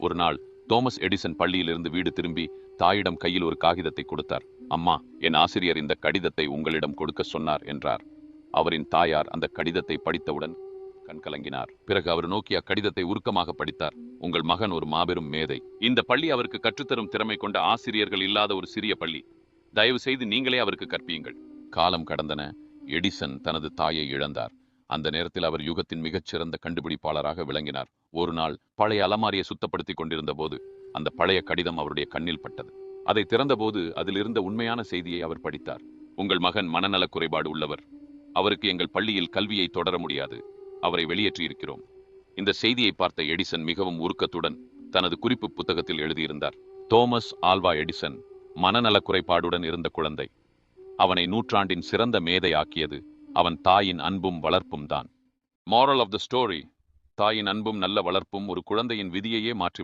ஒரு நாள் Thomas Edison பள்ளியிலிருந்து வீடு திரும்பி தாயிடம் கையில் ஒரு காகிதத்தை கொடுத்தார். அம்மா, என் ஆசிரியர் இந்த கடிதத்தை உங்களிடம் கொடுக்க சொன்னார் என்றார். அவரின் தாயார் அந்த கடிதத்தை படித்தவுடன் கண்கலங்கினார். பிறகு அவர் நோக்கி அக்கடிதத்தை உருக்கமாக படித்தார். உங்கள் மகன் ஒரு மாபெரும் மேதை. இந்த பள்ளி அவருக்கு கற்றுத்தரும் திறமை கொண்ட ஆசிரியர்கள் இல்லாத ஒரு சிறிய பள்ளி. தயவு செய்து நீங்களே அவருக்கு கற்பியுங்கள். காலம் கடந்தன. எடிசன் தனது தாயை இழந்தார். அந்த நேரத்தில் அவர் யுகத்தின் மிகச்சிறந்த கண்டுபிடிப்பாளராக விளங்கினார். ஒரு நாள் பழைய அலமாரியை சுத்தப்படுத்திக் கொண்டிருந்த போது அந்த பழைய கடிதம் அவருடைய கண்ணில் பட்டது. அதை திறந்தபோது அதில் இருந்த உண்மையான செய்தியை அவர் படித்தார். உங்கள் மகன் மனநலக் குறைபாடு உள்ளவர். அவருக்கு எங்கள் பள்ளியில் கல்வியை தொடர முடியாது. அவரை வெளியேற்றியிருக்கிறோம். இந்த செய்தியை பார்த்த எடிசன் மிகவும் உருக்கத்துடன் தனது குறிப்பு புத்தகத்தில் எழுதியிருந்தார். தோமஸ் ஆல்வா எடிசன் மனநலக் குறைபாடுடன் இருந்த குழந்தை. அவனை நூற்றாண்டின் சிறந்த மேதை ஆக்கியது அவன் தாயின் அன்பும் வளர்ப்பும் தான். மாரல் ஆஃப் த ஸ்டோரி: தாயின் அன்பும் நல்ல வளர்ப்பும் ஒரு குழந்தையின் விதியையே மாற்றி